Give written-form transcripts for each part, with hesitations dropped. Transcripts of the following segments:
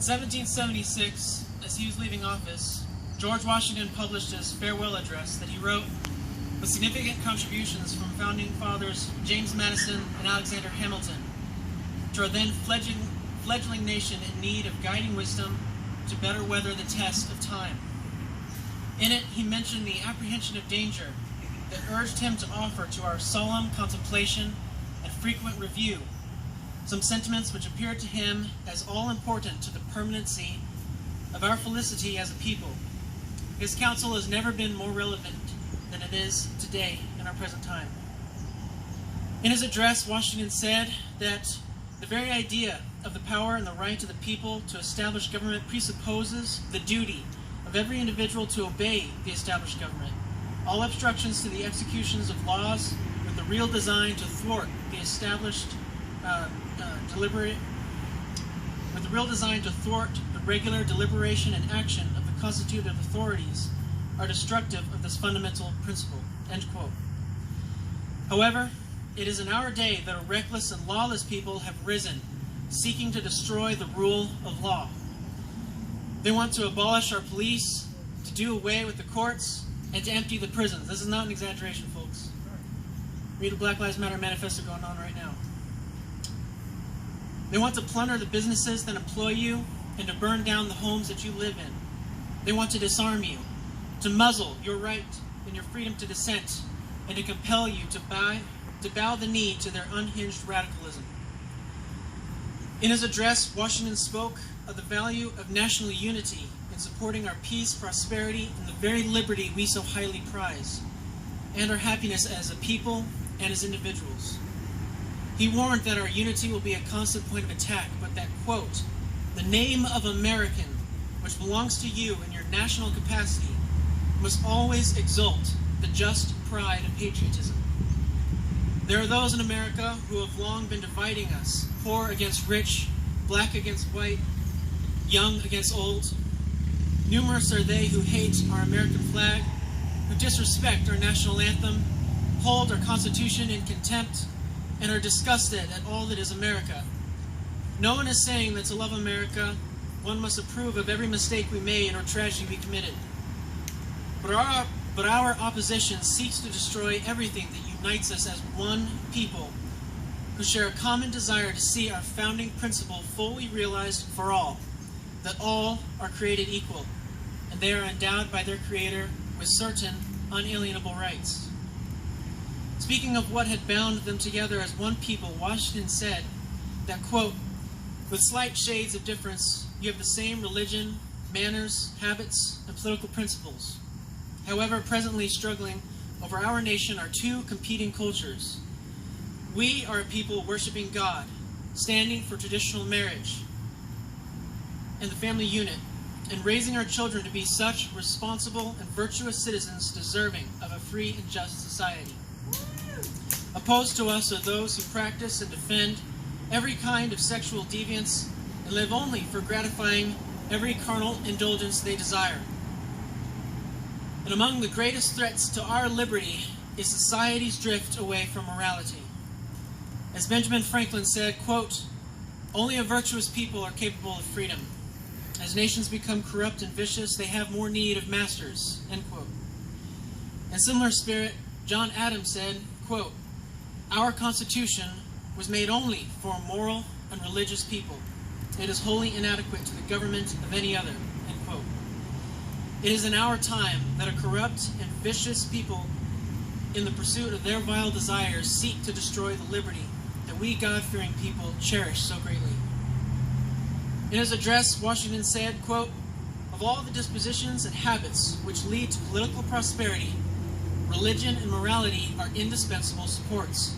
1776, as he was leaving office, George Washington published his farewell address that he wrote with significant contributions from founding fathers James Madison and Alexander Hamilton to our then fledgling nation in need of guiding wisdom to better weather the test of time. In it, he mentioned the apprehension of danger that urged him to offer to our solemn contemplation and frequent review some sentiments which appeared to him as all-important to the permanency of our felicity as a people. His counsel has never been more relevant than it is today in our present time. In his address, Washington said that the very idea of the power and the right of the people to establish government presupposes the duty of every individual to obey the established government. All obstructions to the executions of laws with the real design to thwart the established the regular deliberation and action of the constituted authorities are destructive of this fundamental principle." End quote. However, it is in our day that a reckless and lawless people have risen, seeking to destroy the rule of law. They want to abolish our police, to do away with the courts, and to empty the prisons. This is not an exaggeration, folks. Read the Black Lives Matter manifesto going on right now. They want to plunder the businesses that employ you and to burn down the homes that you live in. They want to disarm you, to muzzle your right and your freedom to dissent, and to compel you to bow the knee to their unhinged radicalism. In his address, Washington spoke of the value of national unity in supporting our peace, prosperity, and the very liberty we so highly prize, and our happiness as a people and as individuals. He warned that our unity will be a constant point of attack, but that, quote, "the name of American, which belongs to you in your national capacity, must always exalt the just pride of patriotism. There are those in America who have long been dividing us, poor against rich, black against white, young against old. Numerous are they who hate our American flag, who disrespect our national anthem, hold our Constitution in contempt, and are disgusted at all that is America. No one is saying that to love America, one must approve of every mistake we made or tragedy we committed. But our opposition seeks to destroy everything that unites us as one people who share a common desire to see our founding principle fully realized for all, that all are created equal, and they are endowed by their Creator with certain unalienable rights." Speaking of what had bound them together as one people, Washington said that, quote, "with slight shades of difference, you have the same religion, manners, habits, and political principles. However, presently struggling over our nation are two competing cultures. We are a people worshiping God, standing for traditional marriage and the family unit, and raising our children to be such responsible and virtuous citizens deserving of a free and just society. Opposed to us are those who practice and defend every kind of sexual deviance and live only for gratifying every carnal indulgence they desire. And among the greatest threats to our liberty is society's drift away from morality. As Benjamin Franklin said, quote, "only a virtuous people are capable of freedom. As nations become corrupt and vicious, they have more need of masters," end quote. In similar spirit, John Adams said, quote, "our Constitution was made only for a moral and religious people. It is wholly inadequate to the government of any other," end quote. It is in our time that a corrupt and vicious people, in the pursuit of their vile desires, seek to destroy the liberty that we God-fearing people cherish so greatly. In his address, Washington said, quote, "of all the dispositions and habits which lead to political prosperity, religion and morality are indispensable supports.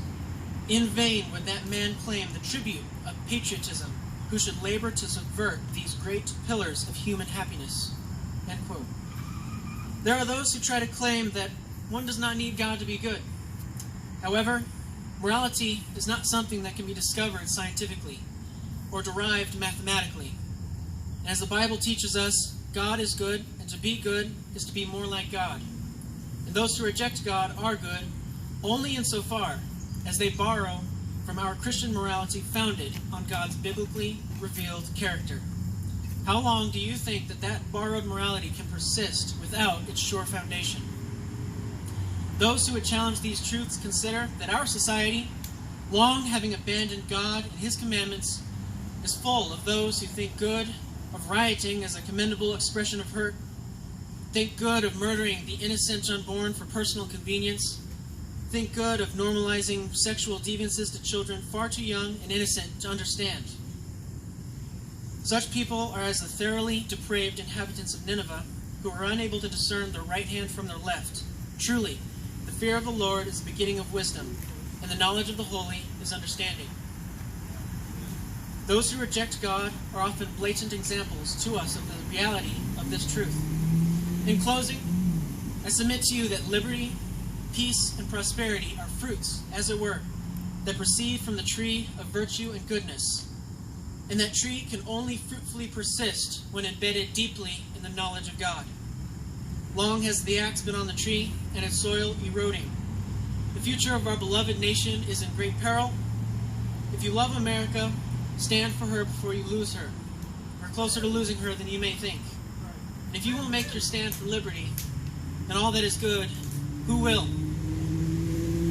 In vain would that man claim the tribute of patriotism who should labor to subvert these great pillars of human happiness," end quote. There are those who try to claim that one does not need God to be good. However, morality is not something that can be discovered scientifically or derived mathematically. And as the Bible teaches us, God is good, and to be good is to be more like God. And those who reject God are good only insofar as they borrow from our Christian morality founded on God's biblically revealed character. How long do you think that borrowed morality can persist without its sure foundation? Those who would challenge these truths consider that our society, long having abandoned God and His commandments, is full of those who think good of rioting as a commendable expression of hurt, think good of murdering the innocent unborn for personal convenience, think good of normalizing sexual deviances to children far too young and innocent to understand. Such people are as the thoroughly depraved inhabitants of Nineveh, who are unable to discern their right hand from their left. Truly, the fear of the Lord is the beginning of wisdom, and the knowledge of the holy is understanding. Those who reject God are often blatant examples to us of the reality of this truth. In closing, I submit to you that liberty, peace, and prosperity are fruits, as it were, that proceed from the tree of virtue and goodness, and that tree can only fruitfully persist when embedded deeply in the knowledge of God. Long has the axe been on the tree, and its soil eroding. The future of our beloved nation is in great peril. If you love America, stand for her before you lose her. We're closer to losing her than you may think. And if you will make your stand for liberty and all that is good, who will?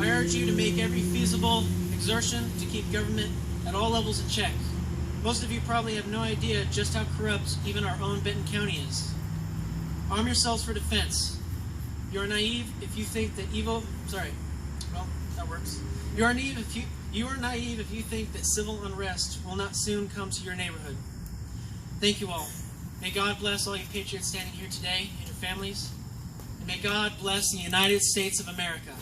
I urge you to make every feasible exertion to keep government at all levels in check. Most of you probably have no idea just how corrupt even our own Benton County is. Arm yourselves for defense. You are naive if you think that evil... that works. You are naive if you think that civil unrest will not soon come to your neighborhood. Thank you all. May God bless all you patriots standing here today and your families. And may God bless the United States of America.